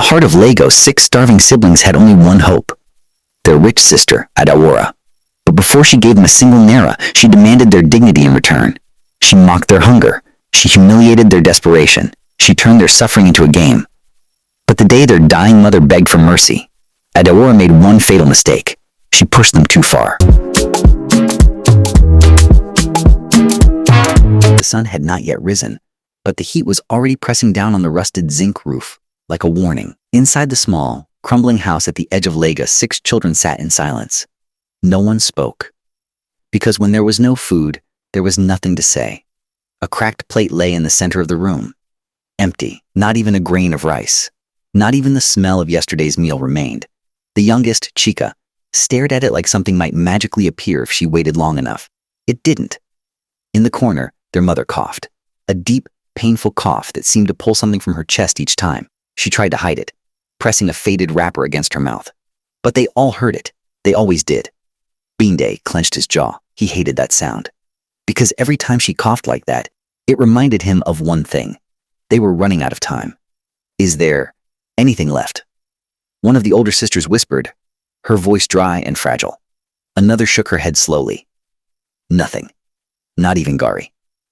the heart of Lagos, 6 starving siblings had only one hope: their rich sister, Adaora. But before she gave them a single naira, she demanded their dignity in return. She mocked their hunger. She humiliated their desperation. She turned their suffering into a game. But the day their dying mother begged for mercy, Adaora made one fatal mistake. She pushed them too far. The sun had not yet risen, but the heat was already pressing down on the rusted zinc roof, like a warning. Inside the small, crumbling house at the edge of Lagos, 6 children sat in silence. No one spoke. Because when there was no food, there was nothing to say. A cracked plate lay in the center of the room. Empty, not even a grain of rice. Not even the smell of yesterday's meal remained. The youngest, Chica, stared at it like something might magically appear if she waited long enough. It didn't. In the corner, their mother coughed. A deep, painful cough that seemed to pull something from her chest each time. She tried to hide it, pressing a faded wrapper against her mouth. But they all heard it. They always did. Beanday clenched his jaw. He hated that sound. Because every time she coughed like that, it reminded him of one thing. They were running out of time. Is there anything left? One of the older sisters whispered, her voice dry and fragile. Another shook her head slowly. Nothing. Not even Gari.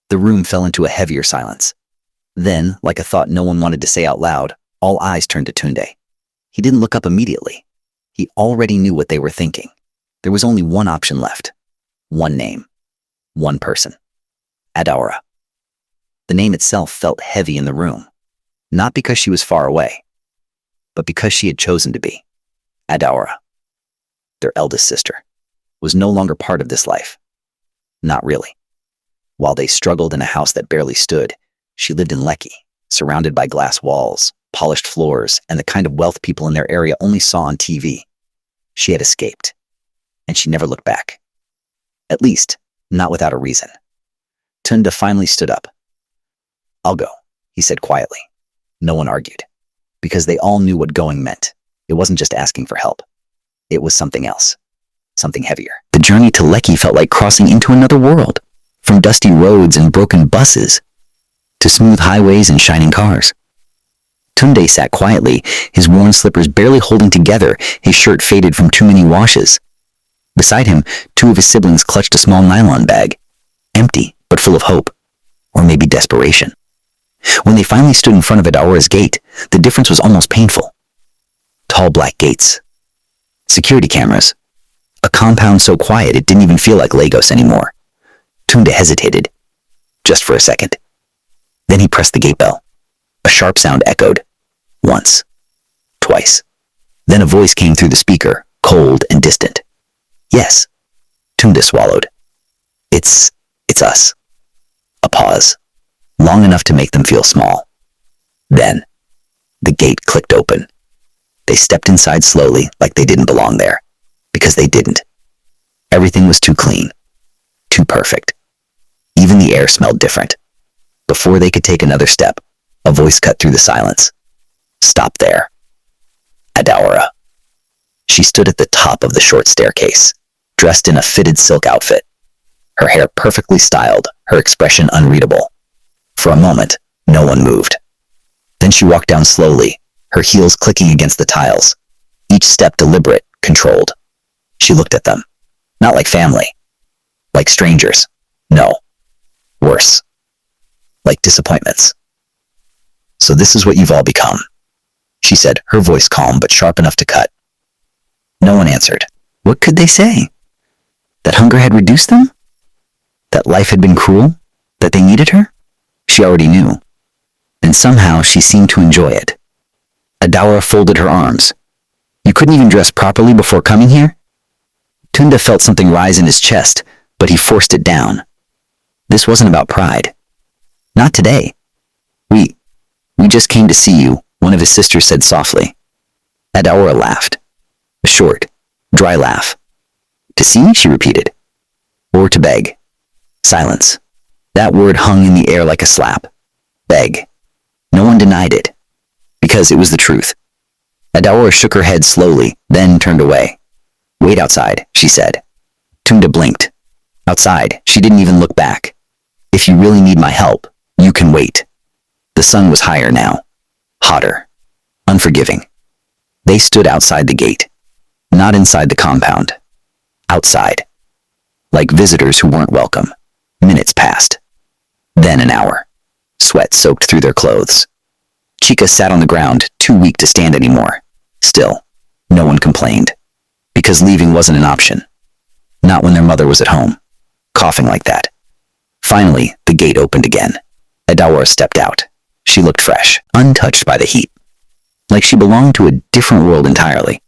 The room fell into a heavier silence. Then, like a thought no one wanted to say out loud, all eyes turned to Tunde. He didn't look up immediately. He already knew what they were thinking. There was only one option left. One name. One person. Adaora. The name itself felt heavy in the room. Not because she was far away, but because she had chosen to be. Adaora, their eldest sister, was no longer part of this life. Not really. While they struggled in a house that barely stood, she lived in Lekki, surrounded by glass walls, polished floors, and the kind of wealth people in their area only saw on TV. She had escaped, and she never looked back. At least, not without a reason. Tunda finally stood up. "I'll go," he said quietly. No one argued, because they all knew what going meant. It wasn't just asking for help. It was something else, something heavier. The journey to Lekki felt like crossing into another world, from dusty roads and broken buses to smooth highways and shining cars. Tunde sat quietly, his worn slippers barely holding together, his shirt faded from too many washes. Beside him, 2 of his siblings clutched a small nylon bag, empty but full of hope, or maybe desperation. When they finally stood in front of Adaora's gate, the difference was almost painful. Tall black gates, security cameras, a compound so quiet it didn't even feel like Lagos anymore. Tunde hesitated, just for a second. Then he pressed the gate bell. A sharp sound echoed. Once. Twice. Then a voice came through the speaker, cold and distant. "Yes." Tunde swallowed. It's us." A pause, long enough to make them feel small. Then, the gate clicked open. They stepped inside slowly, like they didn't belong there. Because they didn't. Everything was too clean. Too perfect. Even the air smelled different. Before they could take another step, a voice cut through the silence. "Stop there." Adaora. She stood at the top of the short staircase, dressed in a fitted silk outfit. Her hair perfectly styled, her expression unreadable. For a moment, no one moved. Then she walked down slowly, her heels clicking against the tiles. Each step deliberate, controlled. She looked at them. Not like family. Like strangers. No. Worse. Like disappointments. "So this is what you've all become," she said, her voice calm but sharp enough to cut. No one answered. What could they say? That hunger had reduced them? That life had been cruel? That they needed her? She already knew. And somehow she seemed to enjoy it. Adaora folded her arms. "You couldn't even dress properly before coming here?" Tunda felt something rise in his chest, but he forced it down. This wasn't about pride. Not today. We just came to see you," one of his sisters said softly. Adaora laughed. A short, dry laugh. "To see?" she repeated. "Or to beg?" Silence. That word hung in the air like a slap. Beg. No one denied it. Because it was the truth. Adaora shook her head slowly, then turned away. "Wait outside," she said. Tunda blinked. Outside, she didn't even look back. "If you really need my help, you can wait." The sun was higher now. Hotter. unforgiving. They stood outside the gate, not inside the compound. Outside, like visitors who weren't welcome. Minutes passed. Then an hour. Sweat soaked through their clothes. Chica sat on the ground, too weak to stand anymore. Still, no one complained, because leaving wasn't an option. Not when their mother was at home, coughing like that. Finally, the gate opened again. Adaora stepped out. She looked fresh, untouched by the heat, like she belonged to a different world entirely.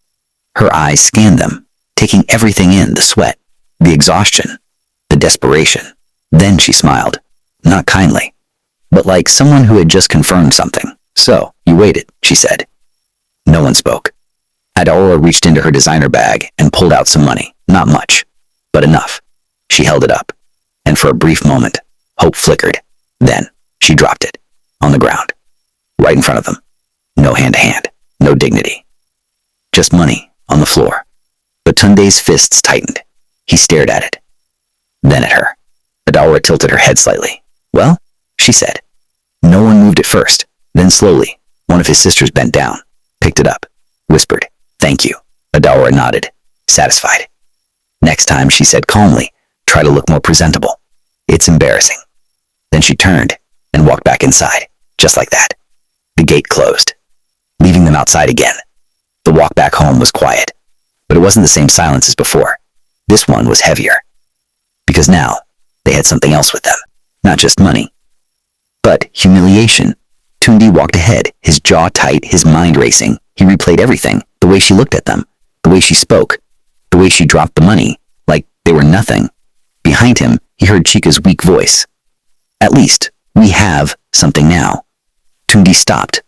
Her eyes scanned them, taking everything in, the sweat, the exhaustion, the desperation. Then she smiled, not kindly, but like someone who had just confirmed something. "So, you waited," she said. No one spoke. Adaora reached into her designer bag and pulled out some money. Not much, but enough. She held it up, and for a brief moment, hope flickered. Then, she dropped it, on the ground, right in front of them. No hand-to-hand, no dignity. Just money, on the floor. But Tunde's fists tightened. He stared at it. Then at her. Adaora tilted her head slightly. "Well?" she said. No one moved at first. Then slowly, one of his sisters bent down, picked it up, whispered, "Thank you." Adaora nodded, satisfied. "Next time," she said calmly, "try to look more presentable. It's embarrassing." Then she turned and walked back inside, just like that. The gate closed, leaving them outside again. The walk back home was quiet, but it wasn't the same silence as before. This one was heavier, because now they had something else with them, not just money, but humiliation. Tunde walked ahead, his jaw tight, his mind racing. He replayed everything, the way she looked at them, the way she spoke, the way she dropped the money, like they were nothing. Behind him, he heard Chica's weak voice. "At least, we have something now." Tunde stopped,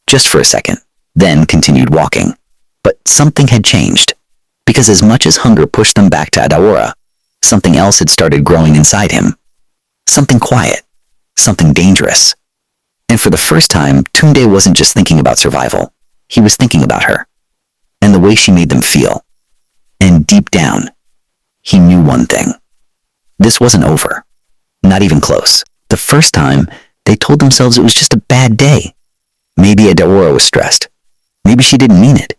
just for a second, then continued walking. But something had changed, because as much as hunger pushed them back to Adaora, something else had started growing inside him. Something quiet, something dangerous. And for the first time, Tunde wasn't just thinking about survival. He was thinking about her, and the way she made them feel. And deep down, he knew one thing. This wasn't over. Not even close. The first time, they told themselves it was just a bad day. Maybe Adaora was stressed. Maybe she didn't mean it.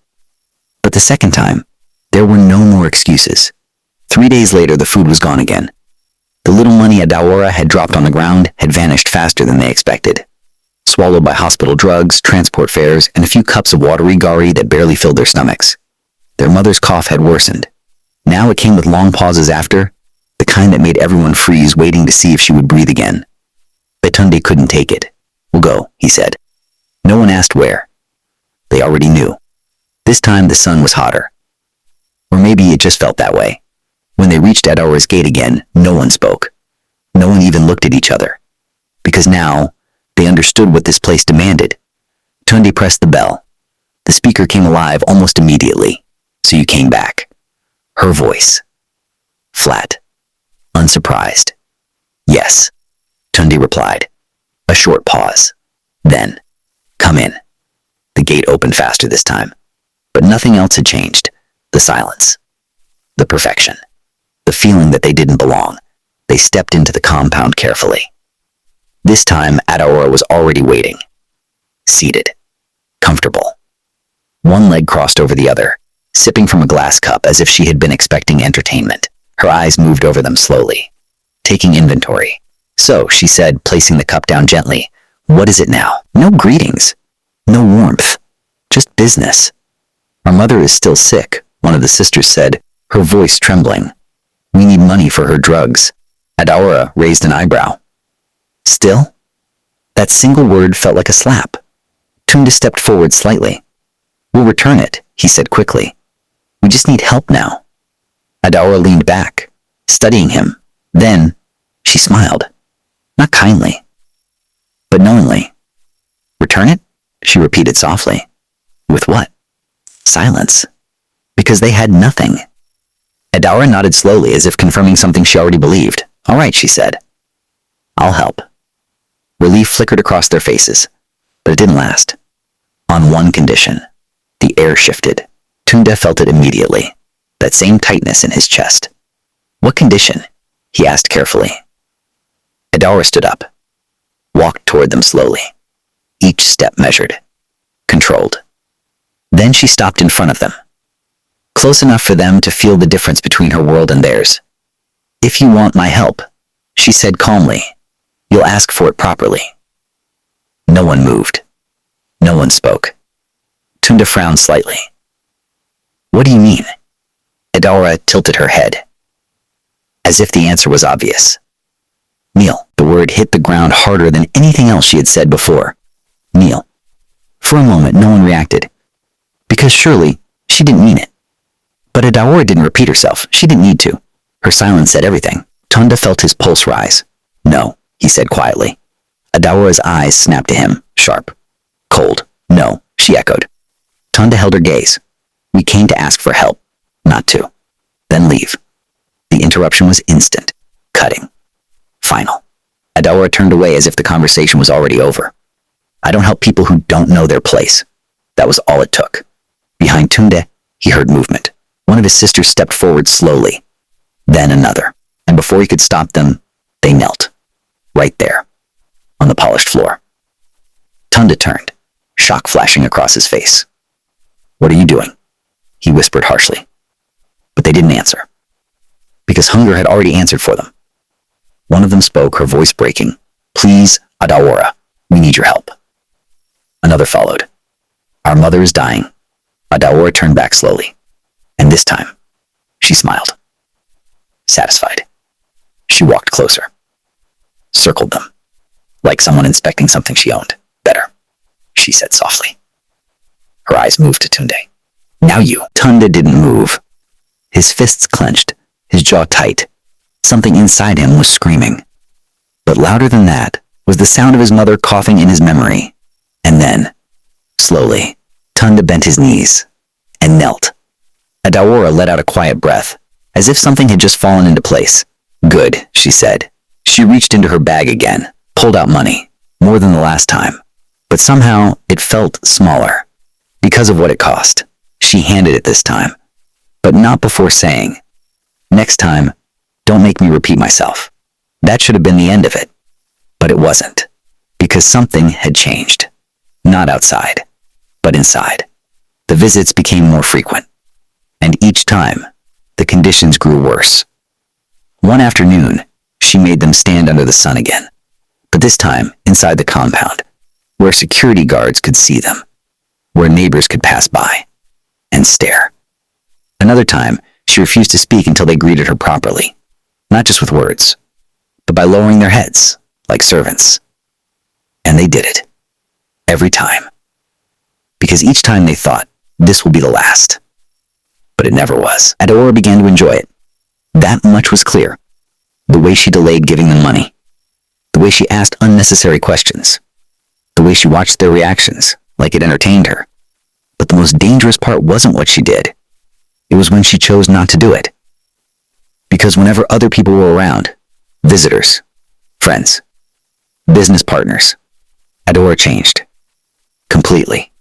But the second time, there were no more excuses. 3 days later, the food was gone again. The little money Adaora had dropped on the ground had vanished faster than they expected. Swallowed by hospital drugs, transport fares, and a few cups of watery gari that barely filled their stomachs. Their mother's cough had worsened. Now it came with long pauses after, the kind that made everyone freeze, waiting to see if she would breathe again. But Tunde couldn't take it. "We'll go," he said. No one asked where. They already knew. This time the sun was hotter. Or maybe it just felt that way. When they reached Adaora's gate again, no one spoke. No one even looked at each other. Because now, they understood what this place demanded. Tunde pressed the bell. The speaker came alive almost immediately. "So you came back." Her voice. Flat. Unsurprised. "Yes," Tunde replied. A short pause. Then, "Come in." The gate opened faster this time. But nothing else had changed. The silence. The perfection. The feeling that they didn't belong. They stepped into the compound carefully. This time, Adaora was already waiting. Seated. Comfortable. One leg crossed over the other, sipping from a glass cup as if she had been expecting entertainment. Her eyes moved over them slowly, taking inventory. "So," she said, placing the cup down gently, "what is it now?" "No greetings. No warmth. Just business." "Our mother is still sick," one of the sisters said, her voice trembling. "We need money for her drugs." Adaora raised an eyebrow. "Still?" That single word felt like a slap. Tunde stepped forward slightly. "We'll return it," he said quickly. "We just need help now." Adaora leaned back, studying him. Then, she smiled. Not kindly, but knowingly. "Return it?" she repeated softly. "With what?" Silence. Because they had nothing. Adaora nodded slowly as if confirming something she already believed. "All right," she said. "I'll help." Relief flickered across their faces, but it didn't last. On one condition. The air shifted. Tunde felt it immediately. That same tightness in his chest. "What condition?" he asked carefully. Adaora stood up, walked toward them slowly. Each step measured, controlled. Then she stopped in front of them, close enough for them to feel the difference between her world and theirs. "If you want my help," she said calmly, "you'll ask for it properly." No one moved. No one spoke. Tunda frowned slightly. "What do you mean?" Adaora tilted her head, as if the answer was obvious. "Kneel." The word hit the ground harder than anything else she had said before. "Kneel." For a moment, no one reacted, because surely she didn't mean it. But Adaora didn't repeat herself. She didn't need to. Her silence said everything. Tunda felt his pulse rise. "No," he said quietly. Adaora's eyes snapped to him, sharp, cold. "No," she echoed. Tunda held her gaze. "We came to ask for help, not to. Then leave." The interruption was instant, cutting, final. Adaora turned away as if the conversation was already over. "I don't help people who don't know their place." That was all it took. Behind Tunde, he heard movement. One of his sisters stepped forward slowly, then another, and before he could stop them, they knelt, right there, on the polished floor. Tunda turned, shock flashing across his face. "What are you doing?" he whispered harshly. But they didn't answer, because hunger had already answered for them. One of them spoke, her voice breaking. "Please, Adaora, we need your help." Another followed. "Our mother is dying." Adaora turned back slowly, and this time, she smiled. Satisfied. She walked closer, circled them, like someone inspecting something she owned. "Better," she said softly. Her eyes moved to Tunde. "Now you." Tunda didn't move. His fists clenched, his jaw tight. Something inside him was screaming. But louder than that was the sound of his mother coughing in his memory. And then, slowly, Tunda bent his knees and knelt. Adaora let out a quiet breath, as if something had just fallen into place. "Good," she said. She reached into her bag again, pulled out money, more than the last time. But somehow it felt smaller, because of what it cost. She handed it this time, but not before saying, "Next time, don't make me repeat myself." That should have been the end of it. But it wasn't, because something had changed. Not outside, but inside. The visits became more frequent, and each time, the conditions grew worse. One afternoon, she made them stand under the sun again, but this time inside the compound, where security guards could see them, where neighbors could pass by and stare. Another time, she refused to speak until they greeted her properly, not just with words, but by lowering their heads, like servants. And they did it. Every time. Because each time they thought, this will be the last. But it never was. Adaora began to enjoy it. That much was clear. The way she delayed giving them money. The way she asked unnecessary questions. The way she watched their reactions, like it entertained her. But the most dangerous part wasn't what she did. It was when she chose not to do it. Because whenever other people were around, visitors, friends, business partners, Adaora changed. Completely.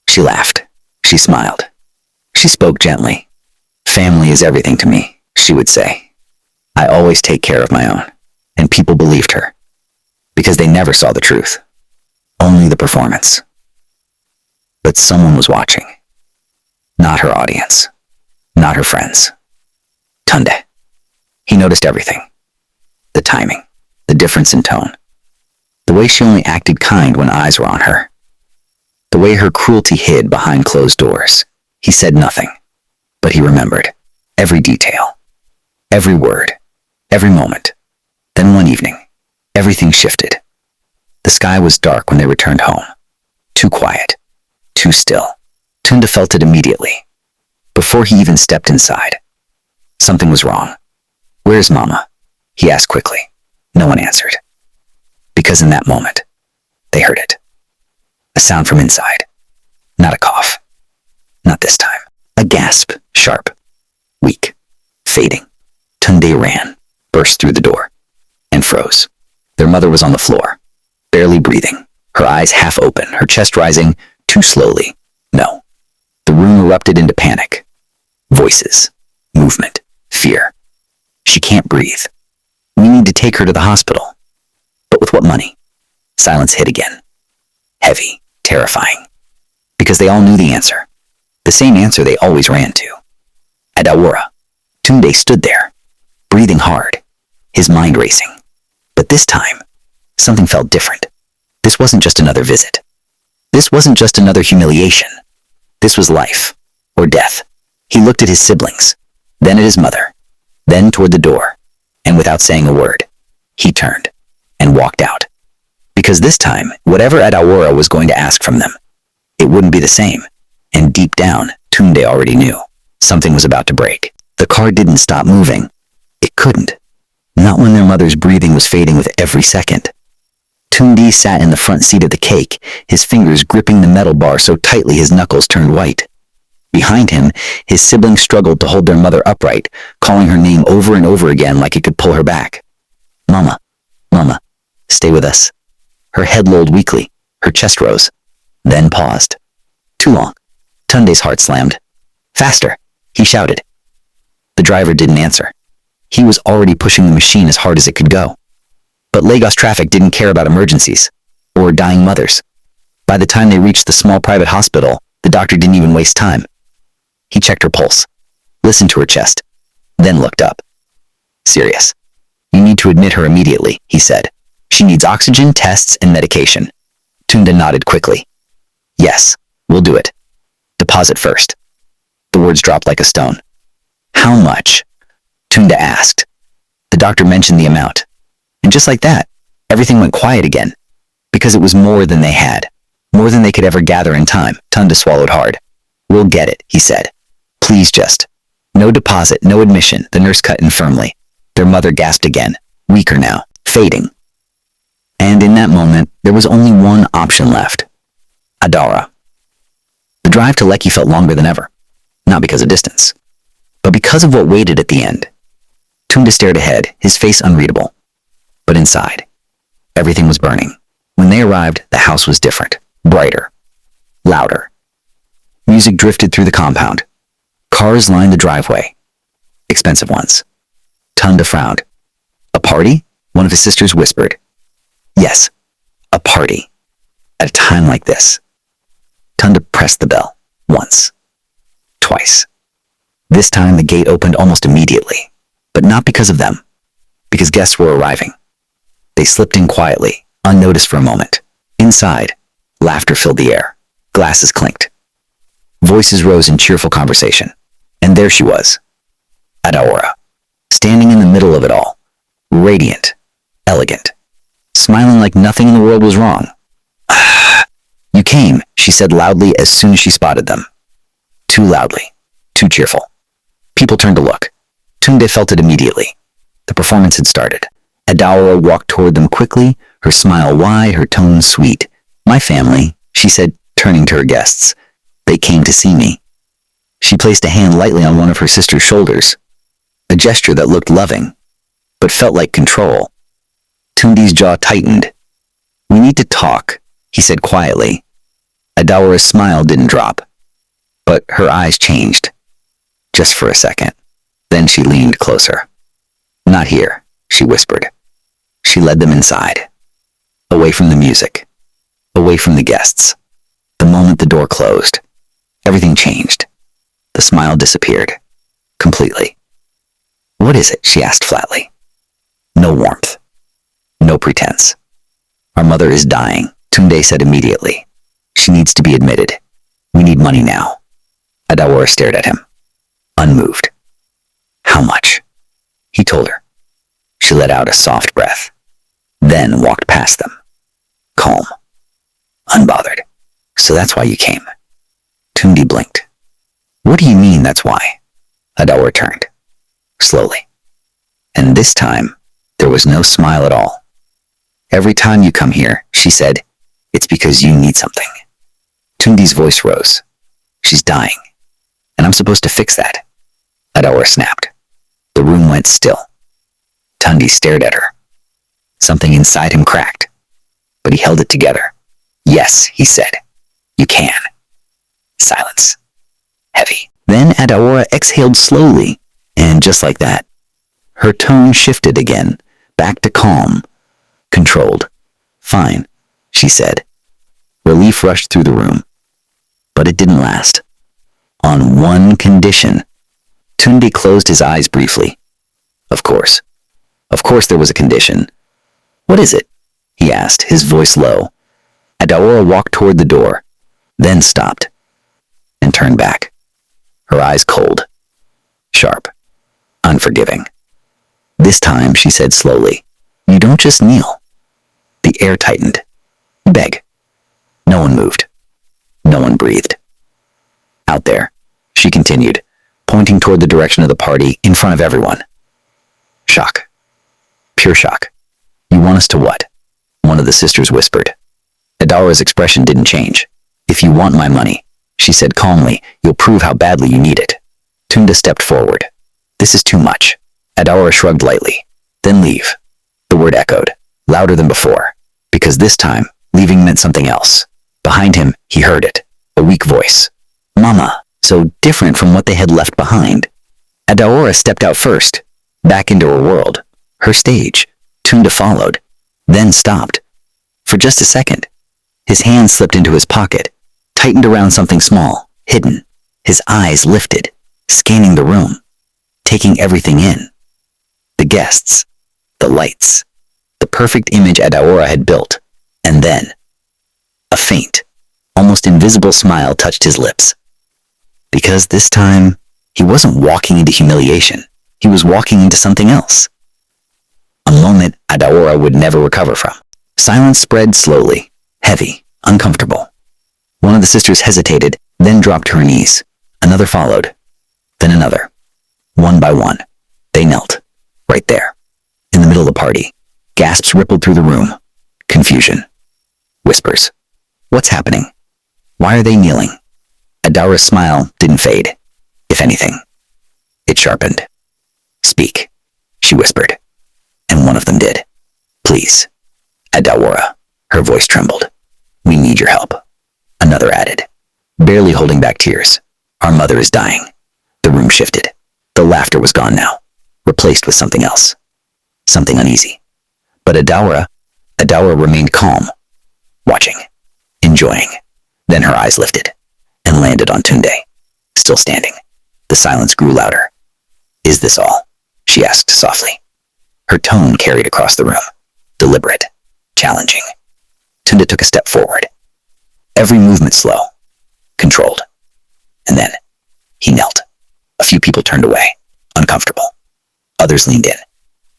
She laughed. She smiled. She spoke gently. "Family is everything to me," she would say. "I always take care of my own." And people believed her. Because they never saw the truth. Only the performance. But someone was watching. Not her audience. Not her friends. Tunde. He noticed everything. The timing. The difference in tone. The way she only acted kind when eyes were on her. The way her cruelty hid behind closed doors. He said nothing, but he remembered. Every detail. Every word. Every moment. Then one evening, everything shifted. The sky was dark when they returned home. Too quiet. Too still. Tunda felt it immediately. Before he even stepped inside. Something was wrong. "Where's Mama?" he asked quickly. No one answered. Because in that moment, they heard it. A sound from inside. Not a cough. Not this time. A gasp, sharp, weak, fading. Tunde ran, burst through the door, and froze. Their mother was on the floor, barely breathing, her eyes half open, her chest rising too slowly. No. The room erupted into panic. Voices, movement, fear. "She can't breathe. We need to take her to the hospital." But with what money? Silence hit again. Heavy, terrifying. Because they all knew the answer. the same answer they always ran to. Adaora. Tunde stood there, breathing hard, his mind racing. But this time, something felt different. This wasn't just another visit. This wasn't just another humiliation. This was life, or death. He looked at his siblings, then at his mother, then toward the door, and without saying a word, he turned and walked out. Because this time, whatever Adaora was going to ask from them, it wouldn't be the same. And deep down, Tunde already knew something was about to break. The car didn't stop moving. It couldn't. Not when their mother's breathing was fading with every second. Tunde sat in the front seat of the cake, his fingers gripping the metal bar so tightly his knuckles turned white. Behind him, his siblings struggled to hold their mother upright, calling her name over and over again like it could pull her back. Mama, Mama, stay with us. Her head lolled weakly, her chest rose, then paused. Too long. Tunde's heart slammed. Faster, he shouted. The driver didn't answer. He was already pushing the machine as hard as it could go. But Lagos traffic didn't care about emergencies or dying mothers. By the time they reached the small private hospital, the doctor didn't even waste time. He checked her pulse, listened to her chest, then looked up. Serious. You need to admit her immediately, he said. She needs oxygen, tests, and medication. Tunde nodded quickly. Yes, we'll do it. Deposit first. The words dropped like a stone. How much? Tunde asked. The doctor mentioned the amount. And just like that, everything went quiet again. Because it was more than they had. More than they could ever gather in time. Tunde swallowed hard. We'll get it, he said. Please just. No deposit, no admission, the nurse cut in firmly. Their mother gasped again, weaker now, fading. And in that moment, there was only one option left. Adaora. The drive to Lekki felt longer than ever. Not because of distance, but because of what waited at the end. Tunde stared ahead, his face unreadable. But inside, everything was burning. When they arrived, the house was different, brighter, louder. Music drifted through the compound. Cars lined the driveway. Expensive ones. Tunde frowned. A party? One of his sisters whispered. Yes, a party. At a time like this. Tunde pressed the bell. Once. Twice. This time the gate opened almost immediately. But not because of them. Because guests were arriving. They slipped in quietly, unnoticed for a moment. Inside, laughter filled the air. Glasses clinked. Voices rose in cheerful conversation. And there she was. Adaora. Standing in the middle of it all. Radiant. Elegant. Smiling like nothing in the world was wrong. You came, she said loudly as soon as she spotted them. Too loudly. Too cheerful. People turned to look. Tunde felt it immediately. The performance had started. Adaora walked toward them quickly, her smile wide, her tone sweet. My family, she said, turning to her guests. They came to see me. She placed a hand lightly on one of her sister's shoulders. A gesture that looked loving, but felt like control. Tunde's jaw tightened. We need to talk, he said quietly. Adaora's smile didn't drop, but her eyes changed. Just for a second. Then she leaned closer. Not here, she whispered. She led them inside. Away from the music. Away from the guests. The moment the door closed, everything changed. The smile disappeared. Completely. What is it? She asked flatly. No warmth. No pretense. Our mother is dying, Tunde said immediately. She needs to be admitted. We need money now. Adaora stared at him, unmoved. How much? He told her. She let out a soft breath, then walked past them. Calm. Unbothered. So that's why you came. Tunde blinked. What do you mean that's why? Adaora turned. Slowly. And this time, there was no smile at all. Every time you come here, she said, it's because you need something. Tunde's voice rose. She's dying. And I'm supposed to fix that. Adaora snapped. The room went still. Tunde stared at her. Something inside him cracked. But he held it together. Yes, he said. You can. Silence. Heavy. Then Adaora exhaled slowly. And just like that, her tone shifted again, back to calm, controlled. Fine, she said. Relief rushed through the room. But it didn't last. On one condition. Tunde closed his eyes briefly. Of course. Of course there was a condition. What is it? He asked, his voice low. Adaora walked toward the door, then stopped, and turned back. Her eyes cold, sharp, unforgiving. This time, she said slowly, you don't just kneel. The air tightened. Beg. No one moved. No one breathed. Out there, she continued, pointing toward the direction of the party in front of everyone. Shock. Pure shock. You want us to what? One of the sisters whispered. Adaora's expression didn't change. If you want my money, she said calmly, you'll prove how badly you need it. Tunde stepped forward. This is too much. Adaora shrugged lightly. Then leave. The word echoed, louder than before, because this time, leaving meant something else. Behind him, he heard it, a weak voice. Mama, so different from what they had left behind. Adaora stepped out first, back into her world, her stage. Tunde followed, then stopped. For just a second, his hand slipped into his pocket, tightened around something small, hidden. His eyes lifted, scanning the room, taking everything in. The guests, the lights, the perfect image Adaora had built, and then a faint, almost invisible smile touched his lips. Because this time, he wasn't walking into humiliation. He was walking into something else. A moment Adaora would never recover from. Silence spread slowly, heavy, uncomfortable. One of the sisters hesitated, then dropped to her knees. Another followed, then another. One by one, they knelt, right there, in the middle of the party. Gasps rippled through the room. Confusion. Whispers. What's happening? Why are they kneeling? Adaora's smile didn't fade. If anything, it sharpened. Speak, she whispered, and one of them did. Please. Adaora, her voice trembled. We need your help. Another added, barely holding back tears. Our mother is dying. The room shifted. The laughter was gone now, replaced with something else. Something uneasy. But Adaora remained calm, watching, enjoying. Then her eyes lifted and landed on Tunde, still standing. The silence grew louder. Is this all? She asked softly. Her tone carried across the room, deliberate, challenging. Tunde took a step forward, every movement slow, controlled. And then, he knelt. A few people turned away, uncomfortable. Others leaned in,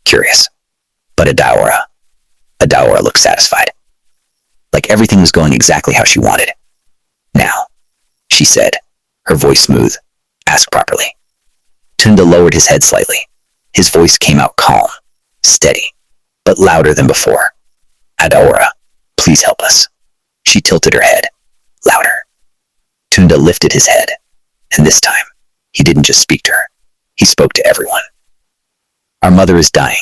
curious. But Adaora looked satisfied. Like everything was going exactly how she wanted. Now, she said, her voice smooth, ask properly. Tunde lowered his head slightly. His voice came out calm, steady, but louder than before. Adaora, please help us. She tilted her head, louder. Tunde lifted his head, and this time, he didn't just speak to her. He spoke to everyone. Our mother is dying,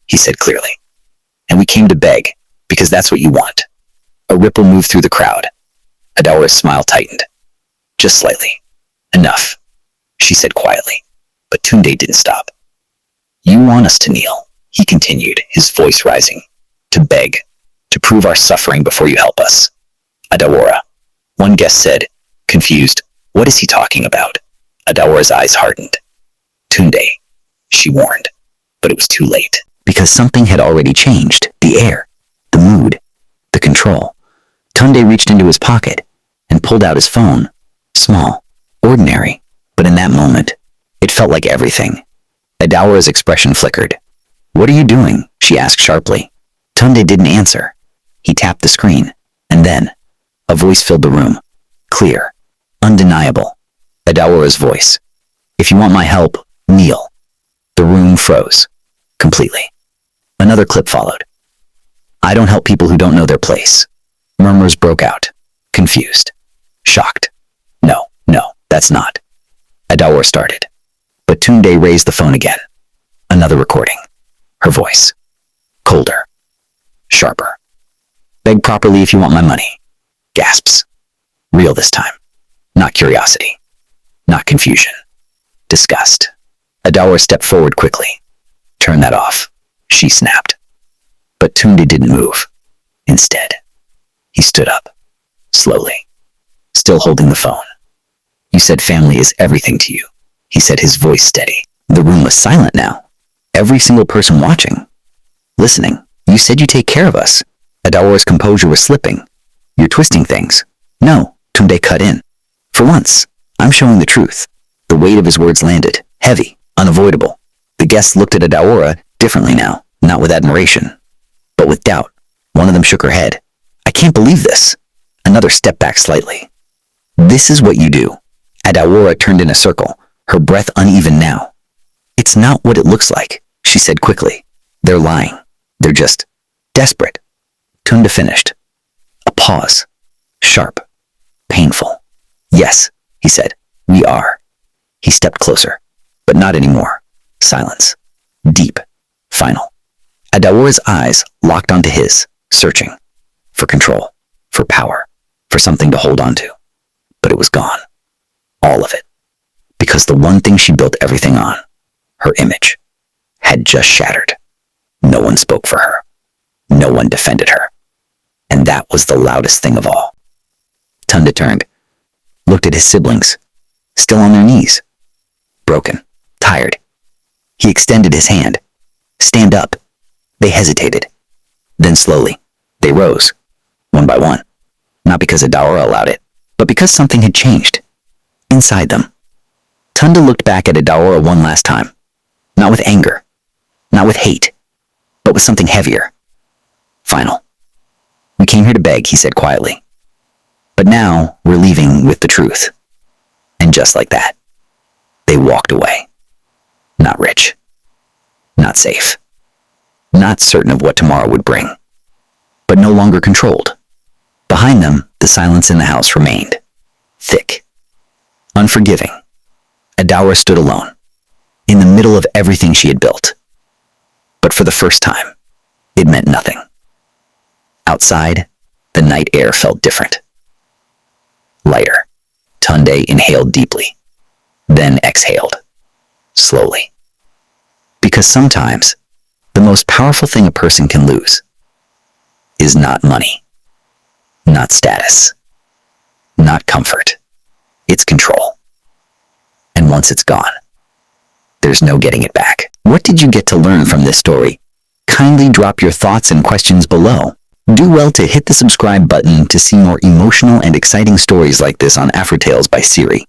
he said clearly. And we came to beg, because that's what you want. A ripple moved through the crowd. Adaora's smile tightened. Just slightly. Enough, she said quietly. But Tunde didn't stop. You want us to kneel, he continued, his voice rising. To beg, to prove our suffering before you help us. Adaora, one guest said, confused. What is he talking about? Adaora's eyes hardened. Tunde, she warned. But it was too late. Because something had already changed. The air, the mood, the control. Tunde reached into his pocket and pulled out his phone. Small, ordinary, but in that moment, it felt like everything. Adaora's expression flickered. What are you doing? She asked sharply. Tunde didn't answer. He tapped the screen, and then, a voice filled the room. Clear, undeniable. Adaora's voice. If you want my help, kneel. The room froze. Completely. Another clip followed. I don't help people who don't know their place. Murmurs broke out. Confused. Shocked. No, that's not. Adaora started. But Tunde raised the phone again. Another recording. Her voice. Colder. Sharper. Beg properly if you want my money. Gasps. Real this time. Not curiosity. Not confusion. Disgust. Adaora stepped forward quickly. Turn that off, she snapped. But Tunde didn't move. Instead, he stood up, slowly, still holding the phone. You said family is everything to you, he said, his voice steady. The room was silent now. Every single person watching, listening. You said you take care of us. Adaora's composure was slipping. You're twisting things. No, Tunde cut in. For once, I'm showing the truth. The weight of his words landed, heavy, unavoidable. The guests looked at Adaora differently now, not with admiration, but with doubt. One of them shook her head. I can't believe this. Another stepped back slightly. This is what you do. Adaora turned in a circle, her breath uneven now. It's not what it looks like, she said quickly. They're lying. They're just desperate. Tunde finished. A pause. Sharp. Painful. Yes, he said. We are. He stepped closer. But not anymore. Silence. Deep. Final. Adaora's eyes locked onto his, searching. For control. For power. For something to hold on to. But it was gone. All of it. Because the one thing she built everything on, her image, had just shattered. No one spoke for her. No one defended her. And that was the loudest thing of all. Tunde turned, looked at his siblings, still on their knees. Broken, tired. He extended his hand. Stand up. They hesitated. Then slowly, they rose, one by one. Not because Adaora allowed it, but because something had changed. Inside them. Tunde looked back at Adaora one last time. Not with anger, not with hate, but with something heavier. Final. We came here to beg, he said quietly. But now we're leaving with the truth. And just like that, they walked away. Not rich. Not safe. Not certain of what tomorrow would bring. But no longer controlled. Behind them, the silence in the house remained. Thick. Unforgiving. Adaora stood alone. In the middle of everything she had built. But for the first time, it meant nothing. Outside, the night air felt different. Lighter. Tunde inhaled deeply, then exhaled, slowly. Because sometimes, the most powerful thing a person can lose is not money, not status, not comfort. It's control. And once it's gone, there's no getting it back. What did you get to learn from this story? Kindly drop your thoughts and questions below. Do well to hit the subscribe button to see more emotional and exciting stories like this on Folktales by Siri.